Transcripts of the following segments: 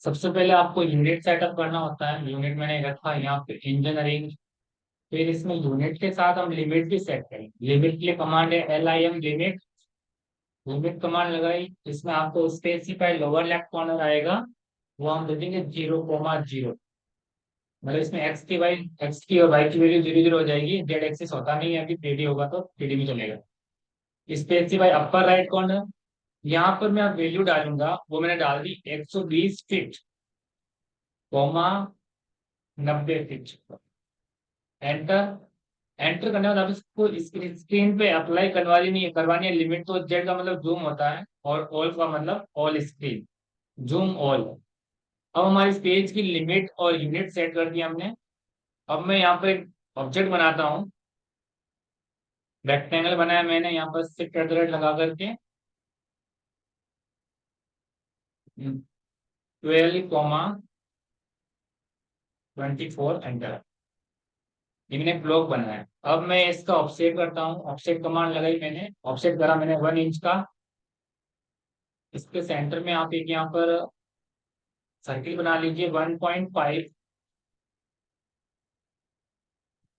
सबसे पहले आपको यूनिट सेटअप करना होता है। यूनिट मैंने रखा है यहाँ पे इंजीनियरिंग। फिर इसमें यूनिट के साथ हम लिमिट भी सेट करेंगे। लिमिट के लिए कमांड है LIM लिमिट। लिमिट कमांड लगाई, इसमें आपको स्पेसिफाई लोअर लेफ्ट कॉर्नर आएगा, वो हम दे देंगे 0,0। मतलब इसमें एक्स की और वाई की वैल्यू 0 0 हो जाएगी। जेड एक्सिस होता नहीं है, अभी 3D होगा तो 3D में चलेगा। स्पेसिफाई अपर राइट कॉर्नर, यहाँ पर मैं अब वैल्यू डालूंगा, वो मैंने डाल दी 120 feet, comma 90 feet. Enter. Enter करने के बाद आप इसको स्क्रीन पे अप्लाई करवानी है लिमिट। तो जेड का मतलब जूम होता है और ऑल का मतलब ऑल स्क्रीन, जूम ऑल। अब हमारी इस पेज की लिमिट और यूनिट सेट कर दिया हमने। अब मैं यहाँ पर एक ऑब्जेक्ट बनाता हूँ। रेक्टेंगल बनाया मैंने यहाँ पर शिफ्ट एट द रेट लगा करके 12,24 एंटर। ये मैंने ब्लॉक बनाया है। अब मैं इसका ऑफसेट करता हूँ। ऑफसेट कमांड लगाई मैंने, ऑफसेट करा मैंने 1 इंच का। इसके सेंटर में आप एक यहाँ पर सर्किल बना लीजिए 1.5।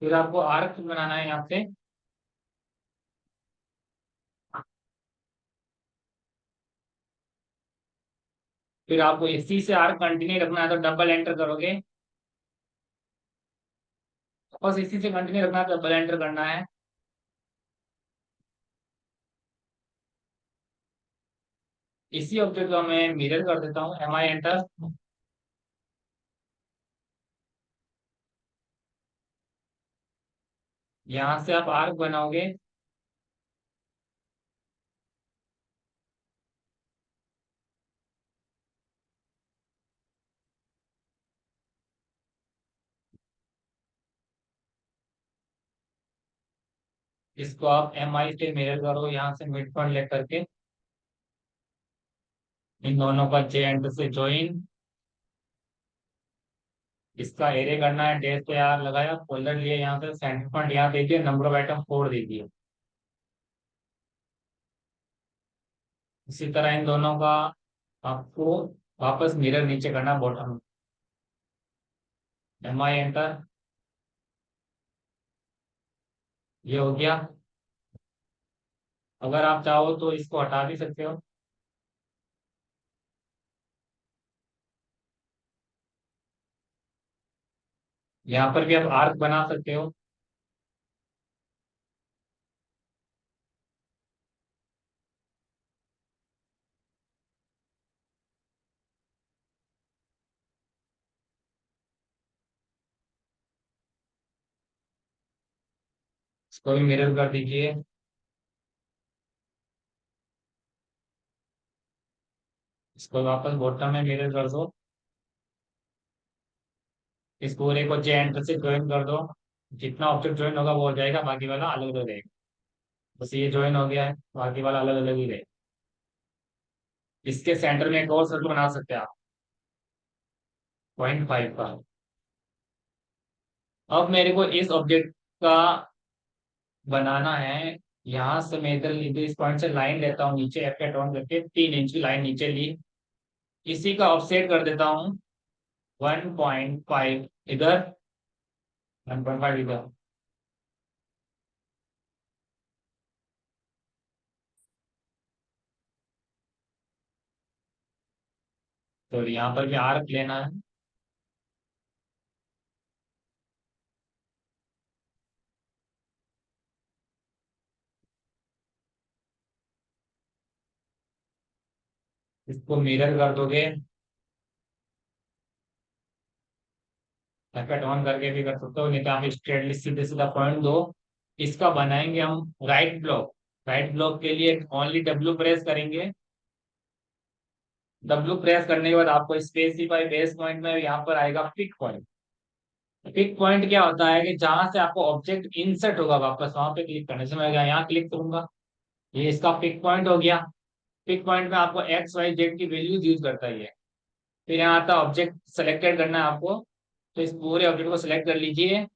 फिर आपको आर्क बनाना है यहाँ पे। फिर आपको इसी से आर्क कंटिन्यू रखना है तो डबल एंटर करोगे। बस इसी से कंटिन्यू रखना है तो डबल एंटर करना है। इसी ऑब्जेक्ट को मैं मिरर कर देता हूँ, MI एंटर। यहाँ से आप आर्क बनाओगे। इसको आप MI से मिरर करो, यहाँ से मिड पॉइंट लेकर के इन दोनों का J एंटर से ज्वाइन। इसका एरे करना है, डैश पे आर लगाया, फोल्डर लिए, यहाँ से सेंटर पॉइंट यहाँ दे दिया, नंबर ऑफ आइटम 4 दे दिए। इसी तरह इन दोनों का आपको वापस मिरर नीचे करना बॉटम। MI enter. ये हो गया। अगर आप चाहो तो इसको हटा भी सकते हो। यहाँ पर भी आप आर्क बना सकते हो। इसको भी मिरर कर दीजिए। इसको वापस बॉटम में मिरर कर दो। इस पूरे को जे एंटर से ज्वाइन कर दो। जितना ऑब्जेक्ट ज्वाइन होगा वो हो जाएगा, बाकी वाला अलग अलग रहेगा। बस ये ज्वाइन हो गया है, बाकी वाला अलग अलग ही रहेगा। इसके सेंटर में एक और सर्कल बना सकते हैं आप, 0.5 का। अब मेरे को इस ऑब्जेक्ट का बनाना है। यहाँ से मैं इधर लीजिए, इस पॉइंट से लाइन लेता हूँ नीचे, F8 ऑन करके 3 इंच की लाइन नीचे ली। इसी का ऑफसेट कर देता हूँ 1.5 इधर, 1.5 इधर। तो यहाँ पर भी आर्क लेना है। इसको मिरर कर दोगे, F8 ऑन करके भी कर सकते हो, नहीं तो आप स्ट्रेटली सीधे सीधा पॉइंट दो। इसका बनाएंगे हम राइट ब्लॉक। राइट ब्लॉक के लिए ओनली W प्रेस करेंगे। W प्रेस करने के बाद आपको स्पेसिफाई बेस पॉइंट में यहाँ पर आएगा पिक पॉइंट। पिक पॉइंट क्या होता है कि जहां से आपको ऑब्जेक्ट इंसर्ट होगा वापस वहां पे क्लिक करने से, मैं यहाँ क्लिक करूंगा, ये इसका पिक पॉइंट हो गया। पिक पॉइंट में आपको XYZ की वैल्यूज यूज करता ही है। फिर यहाँ आता ऑब्जेक्ट सेलेक्टेड करना है आपको। तो इस पूरे ऑब्जेक्ट को सिलेक्ट कर लीजिए,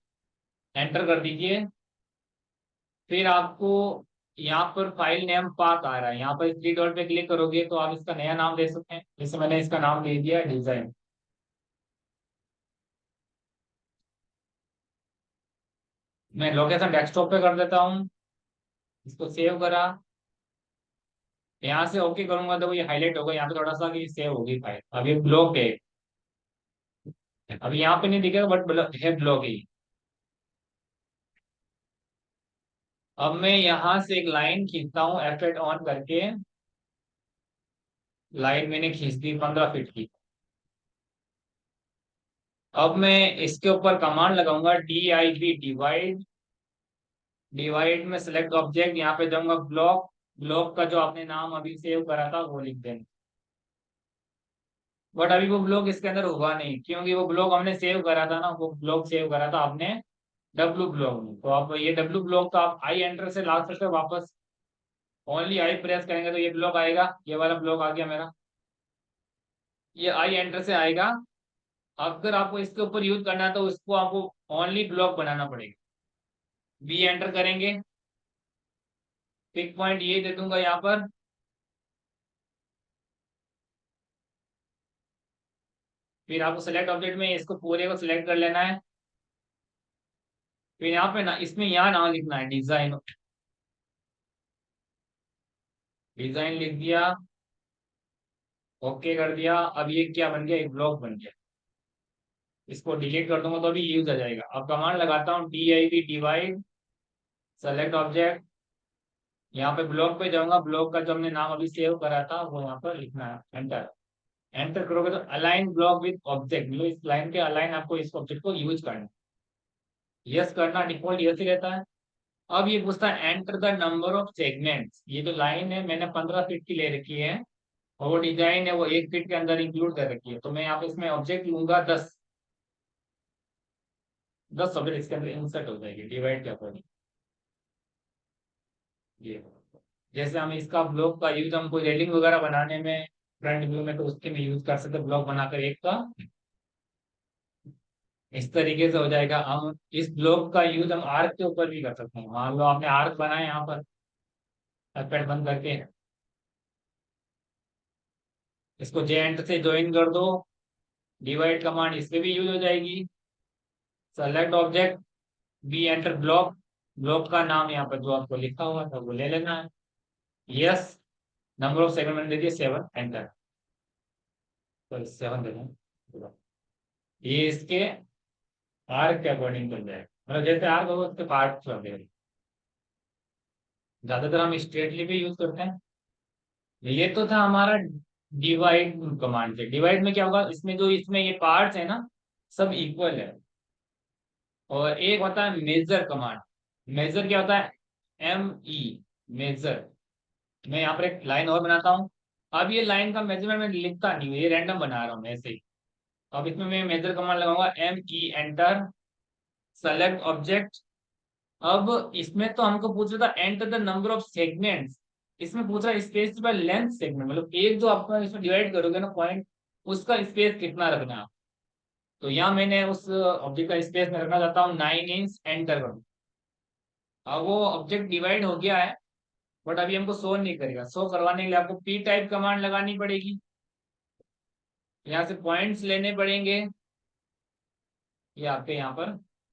एंटर कर दीजिए। फिर आपको यहाँ पर फाइल नेम पाथ आ रहा है, यहाँ पर थ्री डॉट पे क्लिक करोगे तो आप इसका नया नाम दे सकते हैं। जैसे मैंने इसका नाम दे दिया डिजाइन। मैं लोकेशन डेस्कटॉप पे कर देता हूँ, इसको सेव करा। यहाँ से ओके करूंगा तो ये हाईलाइट होगा यहाँ पे थोड़ा सा कि सेव होगी फाइल। अब ये ब्लॉक है, अब यहाँ पे नहीं दिखेगा बट है ब्लॉक ही। अब मैं यहाँ से एक लाइन खींचता हूँ F8 ऑन करके। लाइन मैंने खींच दी 15 फीट की। अब मैं इसके ऊपर कमांड लगाऊंगा DIV डिवाइड। डिवाइड में सिलेक्ट ऑब्जेक्ट, यहाँ पे जाऊंगा ब्लॉक। ब्लॉक का जो आपने नाम अभी सेव करा था वो लिख देंगे। बट अभी वो ब्लॉक इसके अंदर होगा नहीं, क्योंकि वो ब्लॉक हमने सेव करा था ना, वो ब्लॉक सेव करा था आपने डब्लू ब्लॉक में। तो आप ये डब्लू ब्लॉक का आप आई एंटर से ला सकते हो वापस। ओनली आई प्रेस करेंगे तो ये ब्लॉक आएगा, ये वाला ब्लॉक आ गया मेरा। ये आई एंटर से आएगा। अगर आपको इसके ऊपर यूज करना है तो उसको आपको ओनली ब्लॉक बनाना पड़ेगा। बी एंटर करेंगे, पिक पॉइंट ये दे दूंगा यहाँ पर। फिर आपको सेलेक्ट ऑब्जेक्ट में इसको पूरे को सिलेक्ट कर लेना है। फिर यहाँ पे ना इसमें यहाँ नाम लिखना है डिजाइन। डिजाइन लिख दिया, ओके कर दिया। अब ये क्या बन गया, एक ब्लॉक बन गया। इसको डिलीट कर दूंगा तो अभी यूज आ जाएगा। अब कमांड लगाता हूँ DIV डिवाइड, सेलेक्ट ऑब्जेक्ट। यहाँ पे ब्लॉक पे जाऊंगा, ब्लॉक का जो हमने नाम अभी सेव करा था वो यहाँ पर लिखना है, एंटर। एंटर करोगे तो अलाइन ब्लॉक विद ऑब्जेक्ट, मतलब इस लाइन के अलाइन आपको इस ऑब्जेक्ट को यूज करना है। यस करना, डिफॉल्ट यस ही रहता है। अब ये पूछता है enter the number of segments. ये जो लाइन है मैंने 15 फीट की ले रखी है, और वो डिजाइन है वो 1 फीट के अंदर इंक्लूड कर रखी है। तो मैं यहाँ पे इसमें ऑब्जेक्ट लूंगा 10। 10 ऑब्जेक्ट इसके अंदर इंसर्ट हो जाएगी डिवाइड के अकॉर्डिंग। ये जैसे हम इसका ब्लॉक का यूज हम कोई रेलिंग वगैरह बनाने में फ्रंट व्यू में, तो उसके में यूज कर सकते हैं ब्लॉक बनाकर एक का। इस तरीके से हो जाएगा। हम इस ब्लॉक का यूज हम आर्क के ऊपर भी कर सकते हैं। मान लो आपने आर्क बनाया यहाँ पर, पैड बंद करके इसको जे एंटर से ज्वाइन कर दो। डिवाइड कमांड इस पे भी यूज हो जाएगी। Select object, B enter block. Block का नाम यहाँ पर जो आपको लिखा हुआ था वो ले लेना है। यस, नंबर ऑफ सेगमेंट मैंने दे दिए 7, एंटर। तो 7 दे दें, ये इसके आर्क के अकॉर्डिंग चल जाएगा। मतलब जैसे आर्क होगा उसके पार्ट कर देगा। ज्यादातर हम स्ट्रेटली भी यूज करते हैं। ये तो था हमारा डिवाइड कमांड से। डिवाइड में क्या होगा, इसमें जो इसमें ये पार्ट्स है ना सब इक्वल है। और एक होता है मेजर कमांड। मेजर क्या होता है, ME, मेजर। मैं यहाँ पर एक लाइन और बनाता हूँ। अब ये लाइन का मेजरमेंट मैं लिखता नहीं हूँ, ये रैंडम बना रहा हूँ ऐसे ही। अब इसमें मैं मेजर कमांड लगाऊंगा ME एंटर, सेलेक्ट ऑब्जेक्ट। अब इसमें तो हमको पूछ रहा था enter the number of segments, इसमें पूछ रहा है स्पेस बाय लेंथ सेगमेंट, मतलब एक जो आपका इसमें डिवाइड करोगे ना पॉइंट, उसका स्पेस कितना रखना है। तो यहाँ मैंने उस ऑब्जेक्ट का स्पेस में रखना चाहता हूँ 9 इंच, एंटर करूँ। अब वो ऑब्जेक्ट डिवाइड हो गया है, बट अभी हमको शो नहीं करेगा। शो करवाने के लिए आपको P टाइप कमांड लगानी पड़ेगी। यहाँ से पॉइंट्स लेने पड़ेंगे। ये आपके यहाँ पर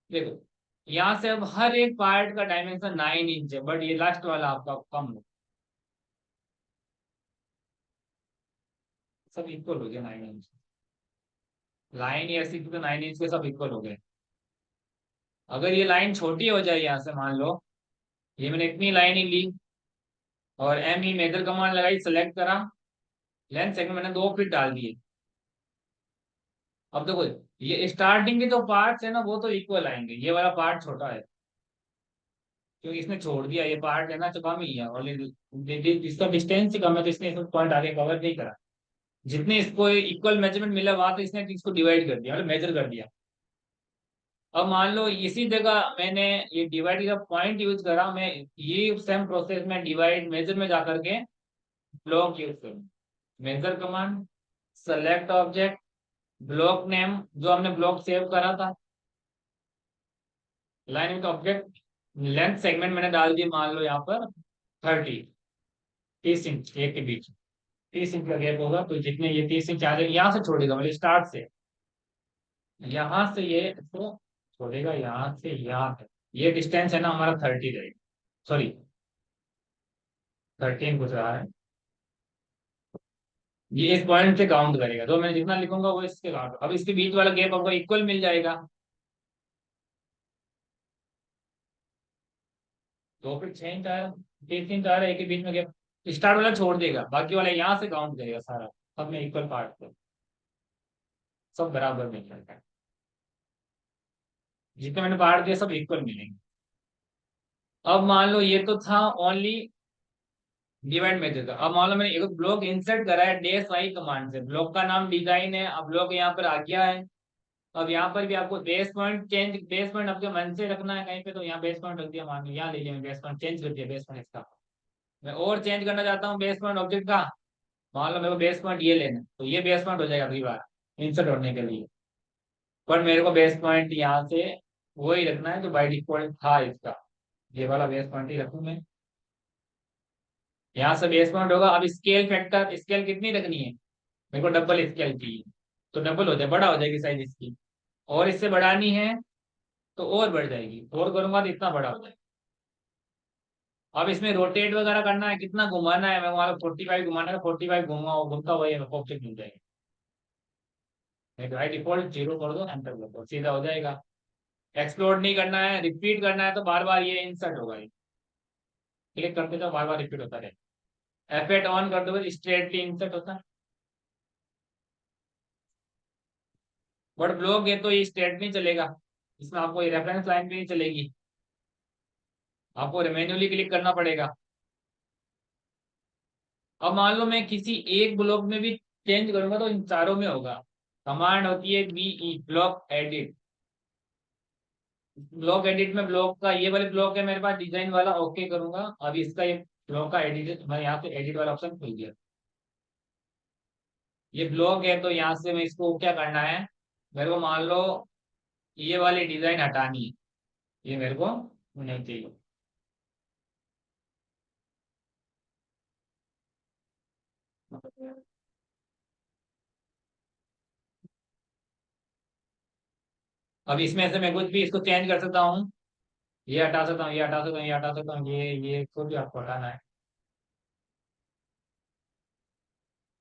देखो, यहाँ से अब हर एक पार्ट का डायमेंशन 9 इंच है, बट ये लास्ट वाला आपका कम है। सब इक्वल हो गया 9 इंच। लाइन ये ऐसी थी तो 9 इंच के सब इक्वल हो गए। अगर ये लाइन छोटी हो जाए यहाँ से, मान लो ये मैंने इतनी लाइन ही ली और ME मेजर कमांड लगाई, सेलेक्ट करा, लेंथ सेगमेंट मैंने 2 फीट डाल दिए। अब देखो ये स्टार्टिंग के जो पार्ट्स है ना वो तो इक्वल आएंगे, ये वाला पार्ट छोटा है क्योंकि इसने छोड़ दिया। ये पार्ट है ना तो कम ही है, और इसका डिस्टेंस ही कम है तो इसने इसको पॉइंट आगे कवर नहीं करा। जितने इसको इक्वल मेजरमेंट मिला वहां तो इसने इसको डिवाइड कर दिया, मतलब मेजर कर दिया। अब मान लो इसी जगह मैंने ये डिवाइड का पॉइंट यूज करा, मैं ये सेम प्रोसेस में डिवाइड मेजर में जाकर के ब्लॉक यूज करूँ। Measure command, select object, block name जो हमने ब्लॉक सेव करा था, line with object, length segment मैंने डाल दिया मान लो यहाँ पर 30, 30 इंच एक के बीच। 30 इंच का गैप होगा तो जितने ये 30 इंच आ जाएगा यहाँ से छोड़ेगा, मतलब स्टार्ट से यहाँ से ये इसको छोड़ेगा यहाँ से यहाँ तक। ये डिस्टेंस है ना हमारा 30 रहेगा, सॉरी 13 पूछ रहा है। ये इस पॉइंट से काउंट करेगा, तो मैं जितना लिखूंगा वो इसके काउंट, अब इसके बीच वाला गैप आपको इक्वल मिल जाएगा। तो फिर 6 टायर, 3 3 टायर है, एक के बीच में गैप, स्टार्ट वाला छोड़ देगा, बाकी वाला यहाँ से काउंट करेगा सारा, सब में इक्वल पार्ट पे, सब बराबर मिल जाएगा, जितने मैंने पार्ट दिया सब इक्वल मिलेंगे। अब मान लो ये तो था ओनली डिवाइड मेथड का, अब मान लो मैंने एक ब्लॉक इंसर्ट करा है डेस वाई कमांड से, ब्लॉक का नाम डिजाइन है, अब ब्लॉक यहाँ पर आ गया है। अब यहाँ पर भी आपको base point change, base point आपके मन से रखना है कहीं पे, तो यहाँ बेस पॉइंट रख दिया, मान लो यहाँ ले लिया, मैं बेस पॉइंट चेंज कर दिया, बेस पॉइंट इसका मैं और चेंज करना चाहता हूँ बेस पॉइंट ऑब्जेक्ट का, मान लो मेरे को बेस पॉइंट ये लेना है, तो ये बेस पॉइंट हो जाएगा अगली बार इंसर्ट होने के लिए। पर मेरे को बेस पॉइंट यहाँ से वही रखना है जो बाई डिफॉल्ट था इसका, ये वाला बेस पॉइंट ही रखूँ मैं। यहाँ से बेस पॉइंट होगा, अब स्केल फैक्टर, स्केल कितनी रखनी है, मेरे को डबल स्केल चाहिए, तो डबल हो जाए, बड़ा हो जाएगी साइज इसकी, और इससे बढ़ानी है तो और बढ़ जाएगी, और करूंगा तो इतना बड़ा हो जाएगा। अब इसमें रोटेट वगैरह करना है, कितना घुमाना है, मैं वहां 45 घुमाना है, 45 घूमा घूमता हुआ ये ऑब्जेक्ट मिल जाएगा। बाई डिफॉल्ट 0 कर दो, एंटर कर दो, सीधा हो जाएगा। एक्सप्लोर नहीं करना है, रिपीट करना है, तो बार बार ये इंसर्ट होगा, ये क्लिक करते तो बार बार रिपीट होता रहेगा। एफ8 ऑन कर दो, स्ट्रेटली इंसर्ट होता है। बट ब्लॉक है तो ये स्ट्रेट नहीं चलेगा, इसमें आपको ये रेफरेंस लाइन भी नहीं चलेगी, आपको मैन्युअली क्लिक करना पड़ेगा। अब मान लो मैं किसी एक ब्लॉक में भी चेंज करूंगा तो इन चारों में होगा। कमांड होती है B E, block edit. Block edit में ब्लॉक का ये वाले ब्लॉक है मेरे पास डिजाइन वाला, ओके करूंगा, अब इसका ये ब्लॉक का एडिट, मैं यहाँ से एडिट वाला ऑप्शन खुल गया। ये ब्लॉक है तो यहाँ से मैं इसको क्या करना है, मेरे को मान लो ये वाली डिजाइन हटानी है, ये मेरे को नहीं चाहिए। अब इसमें से मैं कुछ भी इसको चेंज कर सकता हूँ, ये हटा सकता हूँ, ये हटा सकता हूँ, ये हटा सकता हूँ, ये कुछ भी आपको हटाना है,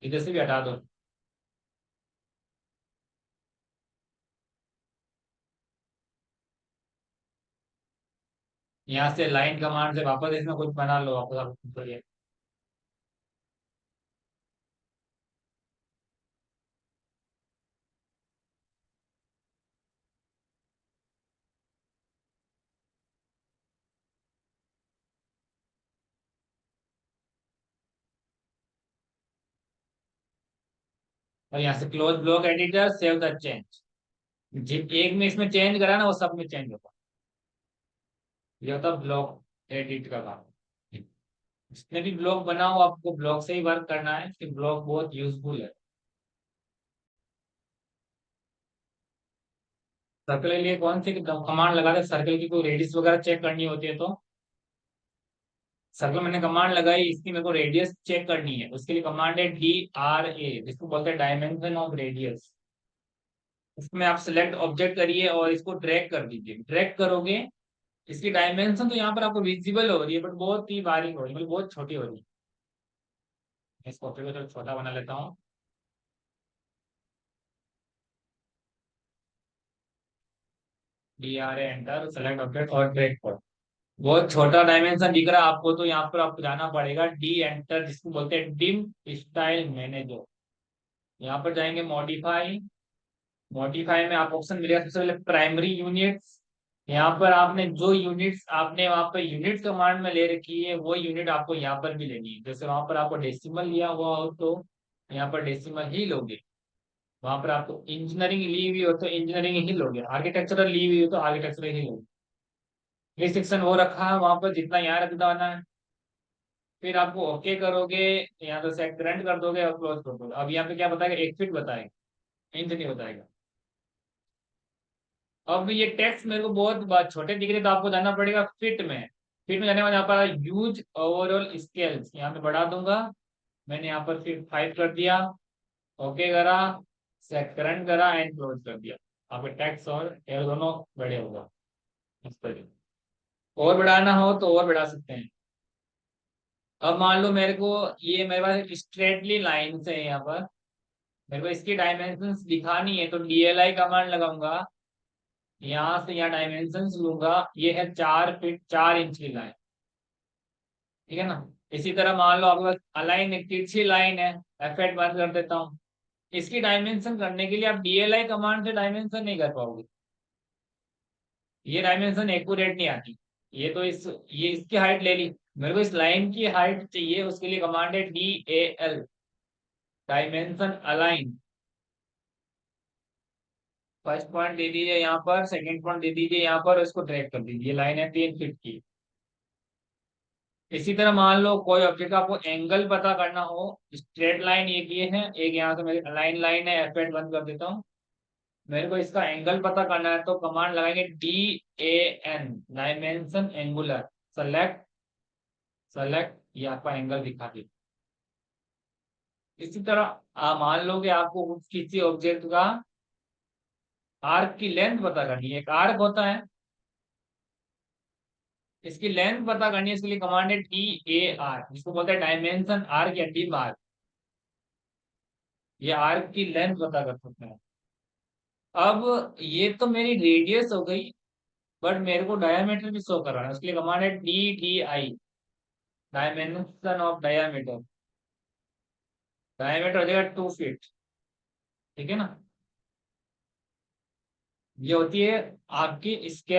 इधर से भी हटा दो। यहाँ से लाइन कमांड से वापस इसमें कुछ बना लो, वापस आप करिए। और यहाँ से close block editor, save the change, जिस एक में इसमें चेंज करा ना वो सब में चेंज होगा। ये होता ब्लॉक एडिट का काम। जितने भी ब्लॉक बनाओ आपको ब्लॉक से ही वर्क करना है, कि ब्लॉक बहुत यूजफुल है। सर्कल के लिए कौन सी कमांड लगा दे, सर्कल की कोई रेडियस वगैरह चेक करनी होती है तो सर्कल मैंने कमांड लगाई, इसकी मेरे को रेडियस चेक करनी है, उसके लिए कमांड है DRA, जिसको बोलते हैं डायमेंशन ऑफ रेडियस। इसमें आप सिलेक्ट ऑब्जेक्ट करिए और इसको ड्रैग कर दीजिए, ड्रैग करोगे इसकी डायमेंशन तो यहाँ पर आपको विजिबल हो रही है, बट बहुत ही बारीक हो रही है, मतलब बहुत छोटी हो रही है। इस कॉपी को थोड़ा छोटा बना लेता हूँ। DRA एंटर, सेलेक्ट ऑब्जेक्ट और ड्रैग कर, बहुत छोटा डायमेंशन दिख रहा है आपको, तो यहाँ पर आपको जाना पड़ेगा डी एंटर, जिसको बोलते हैं डिम स्टाइल मैनेजर। यहाँ पर जाएंगे मॉडिफाई, मॉडिफाई में आप ऑप्शन मिलेगा सबसे पहले प्राइमरी यूनिट्स। यहाँ पर आपने जो यूनिट्स आपने वहां पर यूनिट्स कमांड में ले रखी है वो यूनिट आपको यहाँ पर भी लेनी है, जैसे वहां पर आपको डेसिमल लिया हुआ हो तो यहाँ पर डेसिमल ही लोगे, वहां पर आपको इंजीनियरिंग ली हुई हो तो इंजीनियरिंग ही लोगे, आर्किटेक्चरल ली हुई हो तो आर्किटेक्चरल ही लोगे। रिस्ट्रिक्शन वो रखा है वहां पर जितना यहाँ रख देना है, फिर आपको ओके करोगे, यहाँ तो सेट करंट कर दोगे और क्लोज कर दोगे। अब यहाँ पे क्या बताएगा, 1 फीट बताएगा, इंच नहीं बताएगा। अब ये टेक्स्ट मेरे को बहुत छोटे दिख रहे तो आपको जाना पड़ेगा फिट में, फिट में जाने के बाद यहाँ पर यूज ओवरऑल स्केल्स यहाँ पे बढ़ा दूंगा, मैंने यहाँ पर फिर 5 कर दिया, ओके करा, सेट करंट करा एंड क्लोज कर दिया, आपके टेक्स्ट और एयर दोनों बड़े होगा इस तरीके। और बढ़ाना हो तो और बढ़ा सकते हैं। अब मान लो मेरे को, ये मेरे पास एक स्ट्रेटली लाइन है यहाँ पर, मेरे को इसकी डायमेंशंस दिखानी है, तो डीएलआई कमांड लगाऊंगा, यहाँ से यहाँ डायमेंशंस लूंगा, ये है 4 फीट 4 इंच की लाइन, ठीक है ना। इसी तरह मान लो आपके पास अलाइन एक तिरछी लाइन है, F8 बंद कर देता हूँ। इसकी डायमेंशन करने के लिए आप डीएलआई कमांड से डायमेंशन नहीं कर पाओगे, ये डायमेंशन एक्यूरेट नहीं आती। ये तो ये इसकी हाइट ले ली, मेरे को इस लाइन की हाइट चाहिए, उसके लिए कमांड है DAL, dimension align. First point दे दीजिए यहाँ पर, सेकंड पॉइंट दे दीजिए यहाँ पर, इसको ड्रैग कर दीजिए, लाइन है 3 फीट की। इसी तरह मान लो कोई ऑब्जेक्ट का आपको एंगल पता करना हो, स्ट्रेट लाइन एक ये है, एक यहाँ से मेरी अलाइन लाइन है, F8 बंद कर देता हूँ। मेरे को इसका एंगल पता करना है, तो कमांड लगाएंगे DAN, dimension angular, select, select, ये आपका एंगल दिखा दे। इसी तरह आप मान लो कि आपको किसी ऑब्जेक्ट का आर्क की लेंथ पता करनी है, एक आर्क होता है, इसकी लेंथ पता करनी है, इसके लिए कमांड है DAR, जिसको बोलते हैं डायमेंशन आर्क या डी आर्क, ये आर्क की लेंथ पता कर सकते हैं। अब ये तो मेरी रेडियस हो गई, बट मेरे को डायमीटर भी शो कराना है, उसके लिए कमांड है DDI, dimension of diameter, diameter हो जाएगा 2 फीट, ठीक है ना। ये होती है आपकी स्केल